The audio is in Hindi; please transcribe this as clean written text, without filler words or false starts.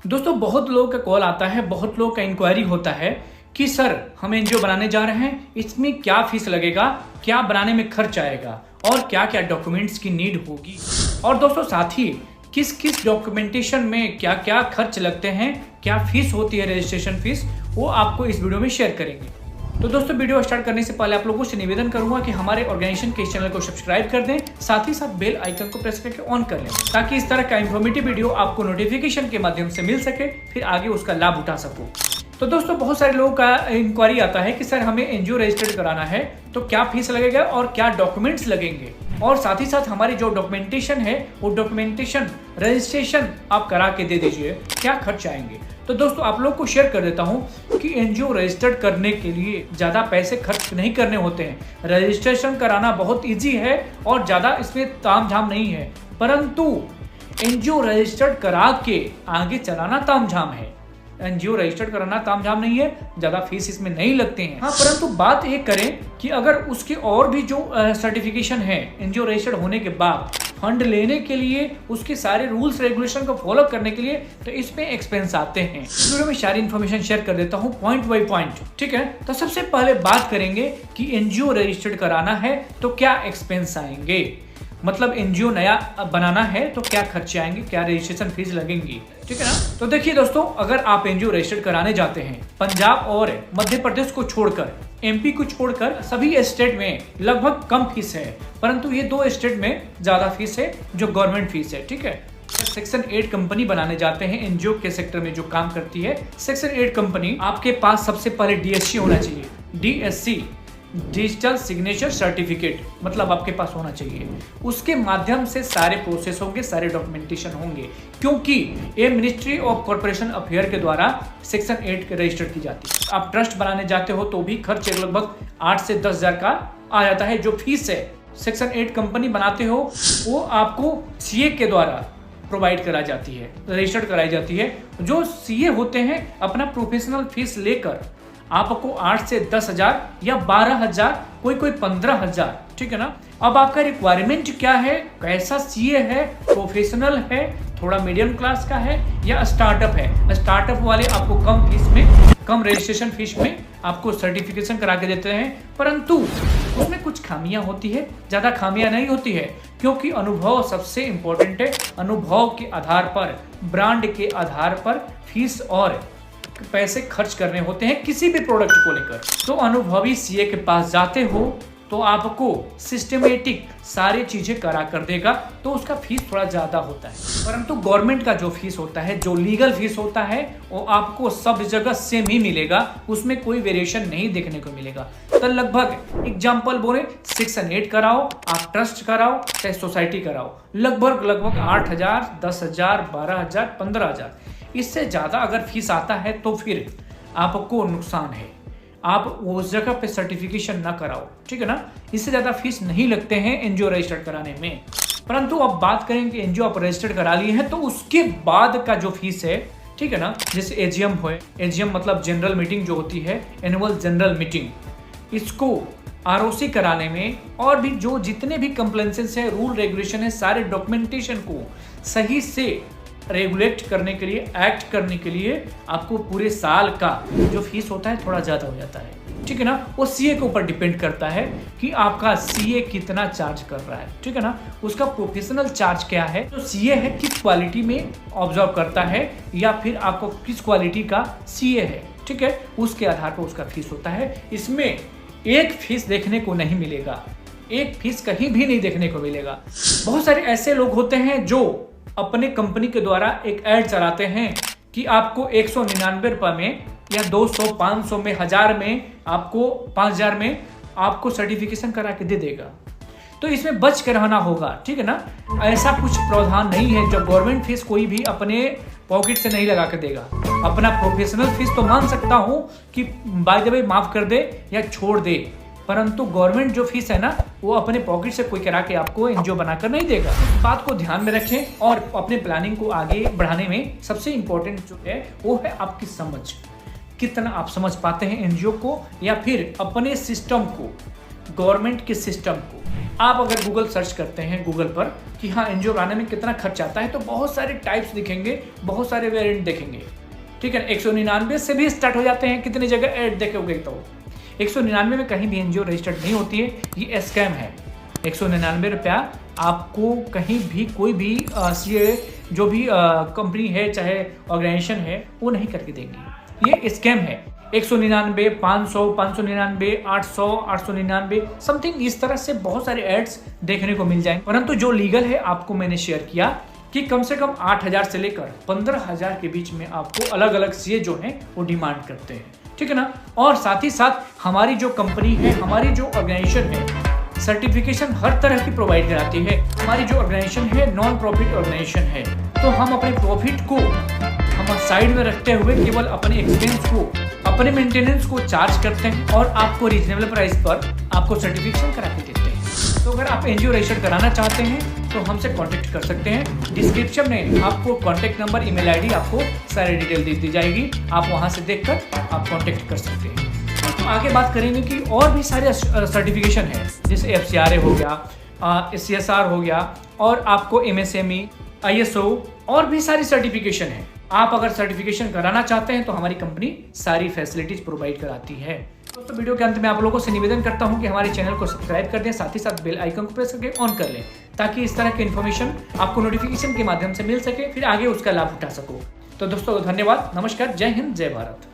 दोस्तों बहुत लोगों का कॉल आता है, बहुत लोगों का इंक्वायरी होता है कि सर हम एनजीओ बनाने जा रहे हैं, इसमें क्या फीस लगेगा, क्या बनाने में खर्च आएगा और क्या क्या डॉक्यूमेंट्स की नीड होगी। और दोस्तों साथ ही किस किस डॉक्यूमेंटेशन में क्या क्या खर्च लगते हैं, क्या फीस होती है रजिस्ट्रेशन फीस, वो आपको इस वीडियो में शेयर करेंगे। तो दोस्तों वीडियो स्टार्ट करने से पहले आप लोगों से निवेदन करूंगा कि हमारे ऑर्गेनाइजेशन के इस चैनल को सब्सक्राइब कर दें, साथ ही साथ बेल आइकन को प्रेस करके ऑन कर लें ताकि इस तरह का इंफॉर्मेटिव वीडियो आपको नोटिफिकेशन के माध्यम से मिल सके, फिर आगे उसका लाभ उठा सको। तो दोस्तों बहुत सारे लोगों का इंक्वायरी आता है कि सर हमें एनजीओ रजिस्टर्ड कराना है तो क्या फीस लगेगा और क्या डॉक्यूमेंट्स लगेंगे, और साथ ही साथ हमारी जो डॉक्यूमेंटेशन है वो डॉक्यूमेंटेशन रजिस्ट्रेशन आप करा के दे दीजिए, क्या खर्च आएंगे। तो दोस्तों आप लोग को शेयर कर देता हूं कि एनजीओ रजिस्टर्ड करने के लिए ज़्यादा पैसे खर्च नहीं करने होते हैं। रजिस्ट्रेशन कराना बहुत ईजी है और ज़्यादा इसमें तामझाम नहीं है, परंतु एनजीओ रजिस्टर्ड करा के आगे चलाना तामझाम है। एनजीओ रजिस्टर्ड कराना तामझाम नहीं है, ज्यादा फीस इसमें नहीं लगते हैं। हाँ, परंतु बात ये करें कि अगर उसके और भी जो सर्टिफिकेशन है एनजीओ रजिस्टर्ड होने के बाद फंड लेने के लिए, उसके सारे रूल्स रेगुलेशन को फॉलो करने के लिए, तो इसमें एक्सपेंस आते हैं। इस वीडियो में सारी इन्फॉर्मेशन शेयर कर देता हूँ पॉइंट बाई पॉइंट, ठीक है। तो सबसे पहले बात करेंगे कि एनजीओ रजिस्टर्ड कराना है तो क्या एक्सपेंस आएंगे, मतलब एनजीओ नया बनाना है तो क्या खर्चे आएंगे, क्या रजिस्ट्रेशन फीस लगेंगी, ठीक है ना। तो देखिए दोस्तों, अगर आप एनजीओ रजिस्टर्ड कराने जाते हैं, पंजाब और मध्य प्रदेश को छोड़कर, एमपी को छोड़कर सभी स्टेट में लगभग कम फीस है, परंतु ये दो स्टेट में ज्यादा फीस है जो गवर्नमेंट फीस है, ठीक है। सेक्शन 8 कंपनी बनाने जाते हैं एनजीओ के सेक्टर में जो काम करती है, सेक्शन 8 कंपनी, आपके पास सबसे पहले डीएससी होना चाहिए। डीएससी डिजिटल सिग्नेचर सर्टिफिकेट मतलब आपके पास होना चाहिए। उसके माध्यम से सारे प्रोसेस होंगे, सारे डॉक्यूमेंटेशन होंगे, क्योंकि ये मिनिस्ट्री ऑफ कॉर्पोरेशन अफेयर के द्वारा सेक्शन 8 रजिस्टर की जाती है। आप ट्रस्ट बनाने जाते हो तो भी खर्च लगभग 8 से 10 हजार का आ जाता है। जो फीस है सेक्शन 8 कंपनी बनाते हो वो आपको सीए के द्वारा प्रोवाइड करा जाती है, रजिस्टर्ड कराई जाती है। जो सीए होते हैं अपना प्रोफेशनल फीस लेकर आपको 8 से 10 हजार या 12 हजार, कोई 15 हजार, ठीक है ना। अब आपका रिक्वायरमेंट क्या है, कैसा सीए है, प्रोफेशनल है, थोड़ा मीडियम क्लास का है या स्टार्टअप है। स्टार्टअप वाले आपको कम फीस में, कम रजिस्ट्रेशन फीस में आपको सर्टिफिकेशन करा के देते हैं, परंतु उसमें कुछ खामियां होती है, ज्यादा खामियां नहीं होती है, क्योंकि अनुभव सबसे इंपॉर्टेंट है। अनुभव के आधार पर, ब्रांड के आधार पर फीस और पैसे खर्च करने होते हैं किसी भी प्रोडक्ट को लेकर। तो अनुभवी सीए के पास जाते हो तो आपको सिस्टमेटिक सारी चीजें करा कर देगा, तो उसका फीस थोड़ा ज्यादा होता है। परंतु गवर्नमेंट का जो फीस होता है, जो लीगल फीस होता है, वो आपको सब जगह सेम ही मिलेगा, उसमें कोई वेरिएशन नहीं देखने को मिलेगा। तो लगभग एग्जाम्पल बोले, सेक्शन 8 कराओ, आप ट्रस्ट कराओ चाहे सोसाइटी कराओ, लगभग 8 हजार, 10 हजार, 12 हजार, 15 हजार, इससे ज्यादा अगर फीस आता है तो फिर आपको नुकसान है। आप उस जगह पे सर्टिफिकेशन ना कराओ, ठीक है ना। इससे ज्यादा फीस नहीं लगते हैं एनजीओ रजिस्टर्ड कराने में। परंतु अब बात करें कि एनजीओ आप रजिस्टर्ड करा लिए हैं तो उसके बाद का जो फीस है, ठीक है ना, जैसे एजीएम हो, एजीएम मतलब जनरल मीटिंग जो होती है, एनुअल जनरल मीटिंग, इसको आरओसी कराने में और भी जो जितने भी कंप्लेंसेस है, रूल रेगुलेशन है, सारे डॉक्यूमेंटेशन को सही से रेगुलेट करने के लिए, एक्ट करने के लिए आपको पूरे साल का जो फीस होता है थोड़ा ज्यादा हो जाता है, ठीक है ना। वो सीए के ऊपर डिपेंड करता है कि आपका सीए कितना चार्ज कर रहा है, ठीक है ना। उसका प्रोफेशनल चार्ज क्या है, जो सीए है किस क्वालिटी में ऑब्जर्व करता है या फिर आपको किस क्वालिटी का सीए है, ठीक है, उसके आधार पर उसका फीस होता है। इसमें एक फीस देखने को नहीं मिलेगा, एक फीस कहीं भी नहीं देखने को मिलेगा। बहुत सारे ऐसे लोग होते हैं जो अपने कंपनी के द्वारा एक ऐड चलाते हैं कि आपको 199 रुपए में या 200, 500 में, 1000 में, आपको 5000 में आपको सर्टिफिकेशन करा के दे देगा। तो इसमें बच के रहना होगा, ठीक है ना। ऐसा कुछ प्रावधान नहीं है। जो गवर्नमेंट फीस कोई भी अपने पॉकेट से नहीं लगा के देगा। अपना प्रोफेशनल फीस तो मान सकता हूं कि बाय द वे माफ कर दे या छोड़ दे, परंतु गवर्नमेंट जो फीस है ना, वो अपने पॉकेट से कोई करा के आपको एनजीओ बनाकर नहीं देगा। इस बात को ध्यान में रखें और अपने प्लानिंग को आगे बढ़ाने में सबसे इंपॉर्टेंट जो है वो है आपकी समझ। कितना आप समझ पाते हैं एनजीओ को या फिर अपने सिस्टम को, गवर्नमेंट के सिस्टम को। आप अगर गूगल सर्च करते हैं गूगल पर कि हाँ एनजीओ बनाने में कितना खर्च आता है, तो बहुत सारे टाइप्स दिखेंगे, बहुत सारे वेरिएंट देखेंगे। ठीक है, 199 से भी स्टार्ट हो जाते हैं, कितनी जगह ऐड देखोगे तो 199 में कहीं भी एनजीओ रजिस्टर्ड नहीं होती है, ये स्कैम है। 199 रुपया आपको कहीं भी कोई भी जो भी कंपनी है चाहे ऑर्गेनाइजेशन है वो नहीं करके देंगी, ये स्कैम है। 199, 500, 599, 800, 899 समथिंग इस तरह से बहुत सारे एड्स देखने को मिल जाएंगे। परंतु जो लीगल है आपको मैंने शेयर किया कि कम से कम 8,000 से लेकर 15,000 के बीच में आपको अलग अलग सीए जो हैं वो डिमांड करते हैं। ठीक है ना। और साथ ही साथ हमारी जो कंपनी है, हमारी जो ऑर्गेनाइजेशन है, सर्टिफिकेशन हर तरह की प्रोवाइड कराती है। हमारी जो ऑर्गेनाइजेशन है नॉन प्रॉफिट ऑर्गेनाइजेशन है, तो हम अपने प्रॉफिट को हम साइड में रखते हुए केवल अपने एक्सपेंस को, अपने मेंटेनेंस को चार्ज करते हैं और आपको रीजनेबल प्राइस पर आपको सर्टिफिकेशन करा के देते हैं। तो अगर आप एनजीओ रजिस्टर कराना चाहते हैं तो हमसे कांटेक्ट कर सकते हैं। डिस्क्रिप्शन में आपको कांटेक्ट नंबर, ईमेल आईडी, आपको सारी डिटेल दे दी जाएगी, आप वहां से देखकर आप कांटेक्ट कर सकते हैं। तो आगे बात करेंगे कि और भी सारे सर्टिफिकेशन है, जैसे FCRA हो गया, CSR हो गया, और आपको MSME, ISO और भी सारी सर्टिफिकेशन है। आप अगर सर्टिफिकेशन कराना चाहते हैं तो हमारी कंपनी सारी फैसिलिटीज प्रोवाइड कराती है। दोस्तों वीडियो के अंत में आप लोगों से निवेदन करता हूं कि हमारे चैनल को सब्सक्राइब कर दें, साथ ही साथ बेल आइकन को प्रेस करके ऑन कर लें, ताकि इस तरह की इन्फॉर्मेशन आपको नोटिफिकेशन के माध्यम से मिल सके, फिर आगे उसका लाभ उठा सको। तो दोस्तों धन्यवाद, नमस्कार, जय हिंद, जय भारत।